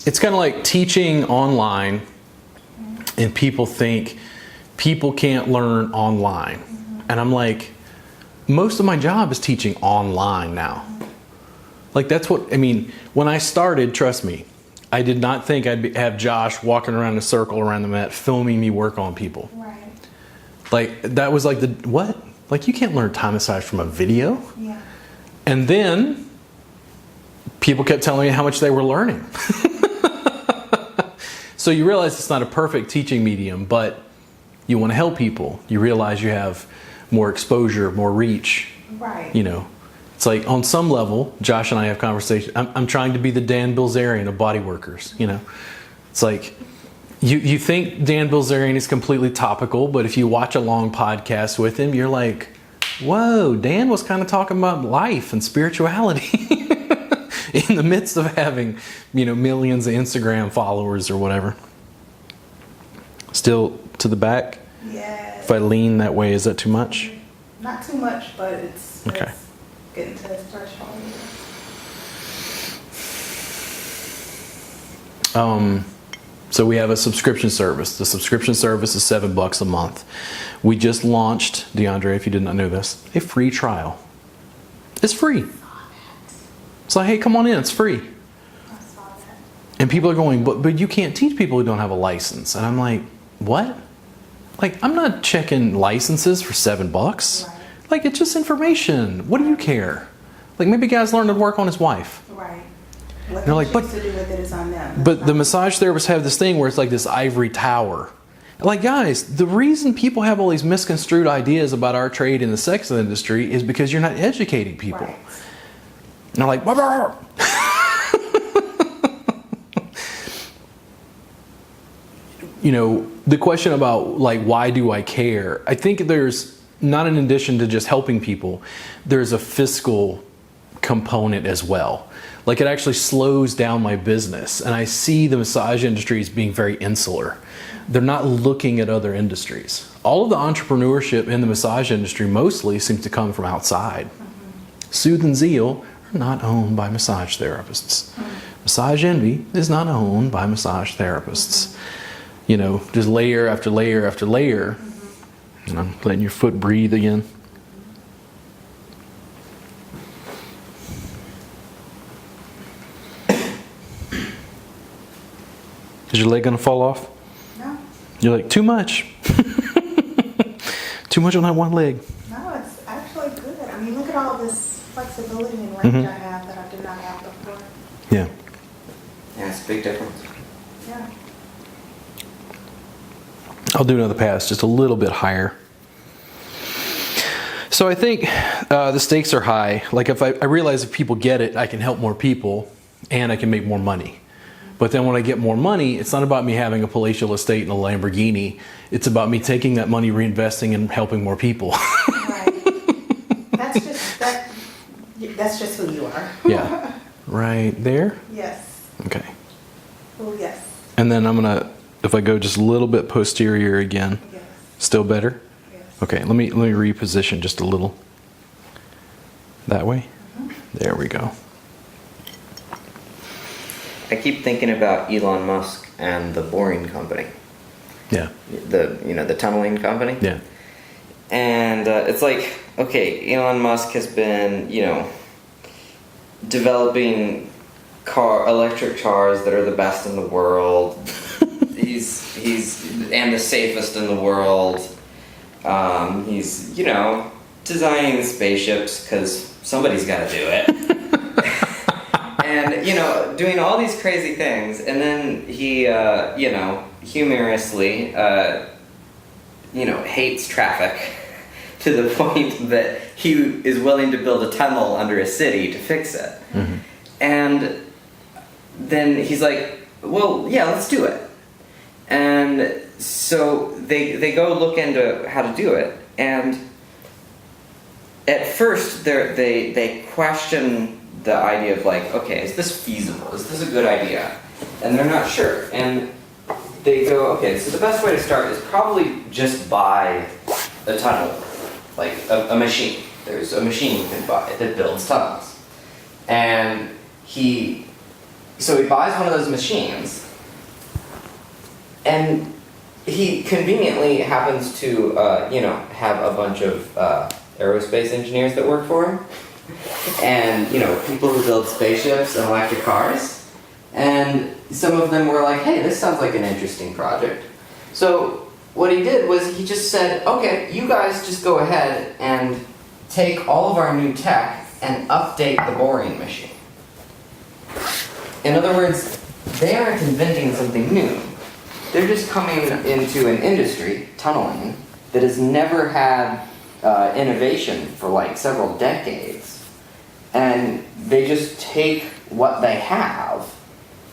it's kind of like teaching online, and people think people can't learn online. And I'm like, most of my job is teaching online now. Like, that's what, I mean, when I started, trust me, I did not think have Josh walking around in a circle around the mat filming me work on people. Right. Like, that was like what? Like, you can't learn Thai massage from a video? Yeah. And then people kept telling me how much they were learning. So you realize it's not a perfect teaching medium, but you want to help people. You realize you have more exposure, more reach. Right. You know, it's like on some level, Josh and I have conversations. I'm trying to be the Dan Bilzerian of body workers, you know. It's like, you think Dan Bilzerian is completely topical, but if you watch a long podcast with him, you're like, whoa, Dan was kind of talking about life and spirituality. In the midst of having, you know, millions of Instagram followers or whatever. Still to the back? Yes. If I lean that way, is that too much? Not too much, but it's Okay. Getting to this threshold. So we have a subscription service. The subscription service is $7 a month. We just launched, DeAndre, if you did not know this, a free trial. It's free. It's like, hey, come on in, it's free. I saw that. And people are going, but you can't teach people who don't have a license. And I'm like, what? Like, I'm not checking licenses for $7. Right. Like, it's just information. What do you care? Like, maybe guys learn to work on his wife. Right. What They're they like, choose to do with it is on them. But the massage therapists have this thing where it's like this ivory tower. Like, guys, the reason people have all these misconstrued ideas about our trade in the sex industry is because you're not educating people. Right. And they're like, bah. You know, the question about, like, why do I care? I think there's not an addition to just helping people. There's a fiscal component as well. Like, it actually slows down my business. And I see the massage industry as being very insular. They're not looking at other industries. All of the entrepreneurship in the massage industry mostly seems to come from outside. Soothe and Zeal are not owned by massage therapists. Massage Envy is not owned by massage therapists. You know, just layer after layer after layer. And I'm letting your foot breathe again. Is your leg gonna fall off? No. You're like, too much. Too much on that one leg. No, it's actually good. I mean, look at all this flexibility and range I have that I did not have before. Yeah. Yeah, it's a big difference. Yeah. I'll do another pass, just a little bit higher. So I think the stakes are high. Like, if I realize if people get it, I can help more people and I can make more money. But then when I get more money, it's not about me having a palatial estate and a Lamborghini. It's about me taking that money, reinvesting, and helping more people. Right. That's just who you are. Yeah. Right there? Yes. Okay. Oh, yes. And then I'm going to, if I go just a little bit posterior again, Yes. still better? Yes. Okay, let me reposition just a little. That way? There we go. I keep thinking about Elon Musk and the Boring Company. Yeah. The tunneling company. Yeah. And it's like, okay, Elon Musk has been, developing electric cars that are the best in the world. he's and the safest in the world. He's designing spaceships because somebody's got to do it. And doing all these crazy things, and then he humorously hates traffic to the point that he is willing to build a tunnel under a city to fix it. Mm-hmm. And then he's like, well, yeah, let's do it. And so they go look into how to do it, and at first they question the idea of, like, okay, is this feasible? Is this a good idea? And they're not sure. And they go, okay, so the best way to start is probably just buy a tunnel, like a machine. There's a machine you can buy that builds tunnels. And he So he buys one of those machines, and he conveniently happens to, have a bunch of aerospace engineers that work for him, and people who build spaceships and electric cars. And some of them were like, "Hey, this sounds like an interesting project." So what he did was he just said, "Okay, you guys just go ahead and take all of our new tech and update the boring machine." In other words, they aren't inventing something new. They're just coming into an industry, tunneling, that has never had innovation for like several decades. And they just take what they have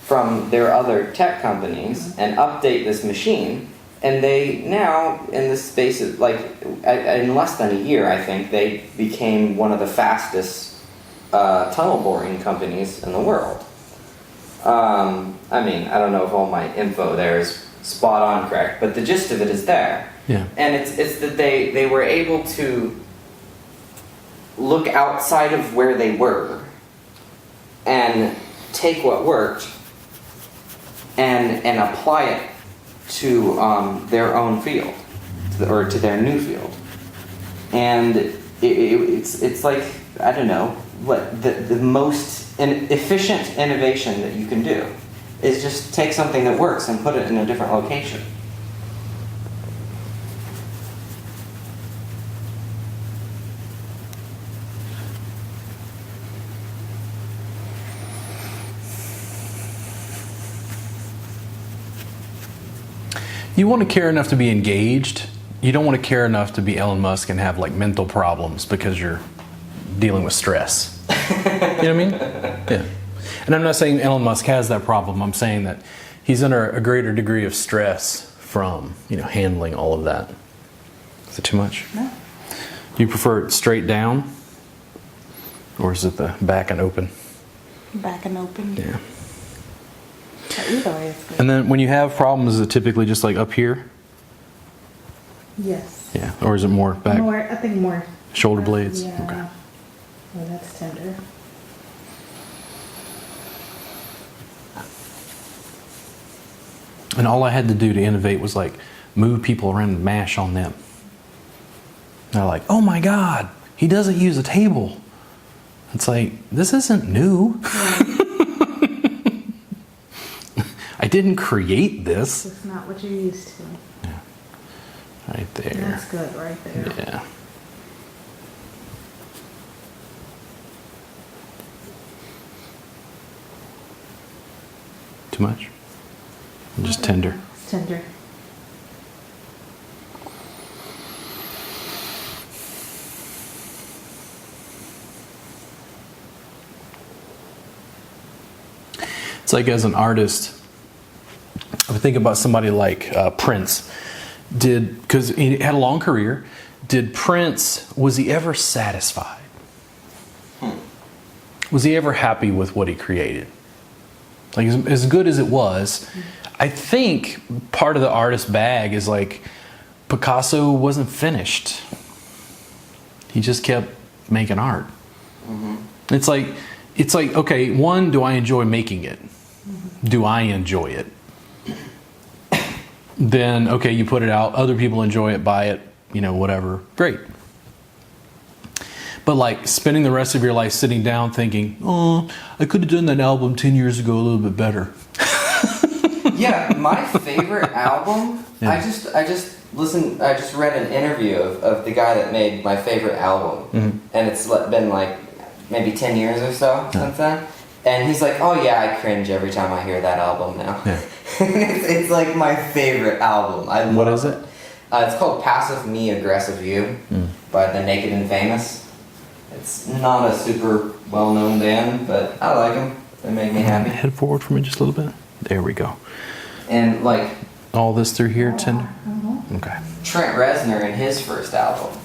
from their other tech companies and update this machine. And they now, in the space of in less than a year, I think, they became one of the fastest tunnel boring companies in the world. I don't know if all my info there is spot on correct, but the gist of it is there. Yeah. And it's that they were able to look outside of where they were and take what worked and apply it to their own field, or to their new field. And it's like, I don't know, what the most efficient innovation that you can do is just take something that works and put it in a different location. You want to care enough to be engaged. You don't want to care enough to be Elon Musk and have like mental problems because you're dealing with stress. You know what I mean? Yeah. And I'm not saying Elon Musk has that problem. I'm saying that he's under a greater degree of stress from, handling all of that. Is it too much? No. Do you prefer it straight down? Or is it the back and open? Back and open. Yeah. Either way is good. And then when you have problems, is it typically just like up here? Yes. Yeah. Or is it more back? I think more. Shoulder blades? Yeah. Okay. Oh, that's tender. And all I had to do to innovate was like move people around and mash on them. They're like, "Oh my God, he doesn't use a table." It's like, this isn't new. I didn't create this. It's not what you're used to. Yeah. Right there. That's good right there. Yeah. Too much? Just tender. It's tender. It's like as an artist, I would think about somebody like Prince. Because he had a long career, was he ever satisfied? Was he ever happy with what he created? Like as good as it was, I think part of the artist bag is like Picasso wasn't finished. He just kept making art. Mm-hmm. It's like, okay, one, do I enjoy making it? Mm-hmm. Do I enjoy it? Then, okay, you put it out, other people enjoy it, buy it, whatever, great. But like spending the rest of your life sitting down thinking, "Oh, I could have done that album 10 years ago a little bit better." Yeah, my favorite album, Yeah. I just read an interview of the guy that made my favorite album. Mm-hmm. And it's been like maybe 10 years or so since then. And he's like, "Oh yeah, I cringe every time I hear that album now." Yeah. it's like my favorite album. What is it? It's called Passive Me, Aggressive You by The Naked and Famous. It's not a super well-known band, but I like them. They make me happy. Head forward for me just a little bit. There we go. And like all this through here, tender? Okay. Trent Reznor in his first album,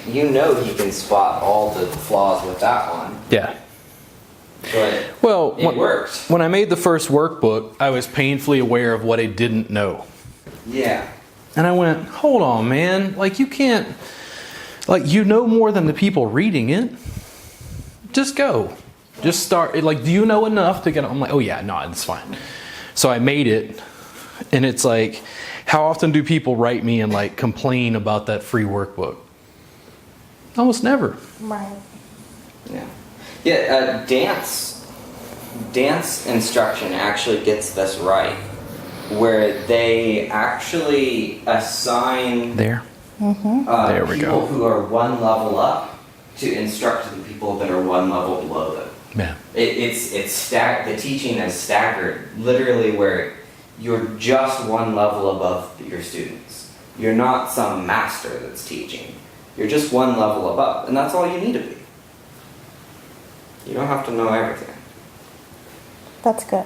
he can spot all the flaws with that one. Yeah. But Well, it worked. When I made the first workbook, I was painfully aware of what I didn't know. Yeah. And I went, hold on, man. You can't... you know more than the people reading it. Just go. Just start. Like, do you know enough to get? I'm like, oh yeah, no, it's fine. So I made it, and it's like, how often do people write me and like complain about that free workbook? Almost never. Right. Yeah. Yeah. Dance instruction actually gets this right, where they actually assign There. There we people go. who are one level up to instruct the people that are one level below them. Yeah. The teaching is staggered, literally, where you're just one level above your students. You're not some master that's teaching. You're just one level above, and that's all you need to be. You don't have to know everything. That's good.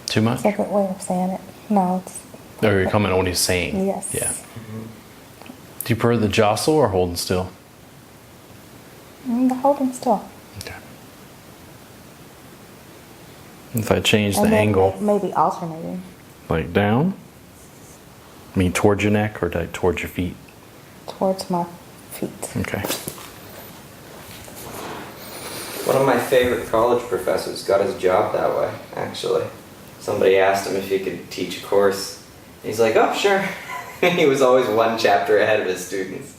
Too much? It's a good way of saying it. No, it's Or you're coming on what he's saying. yes. Yeah. Do you prefer the jostle or holding still? The holding still. Okay. If I change the And then angle, maybe alternating. like down, I mean towards your neck or like towards your feet? Towards my feet. Okay. One of my favorite college professors got his job that way, actually. Somebody asked him if he could teach a course. He's like, oh, sure. He was always one chapter ahead of his students.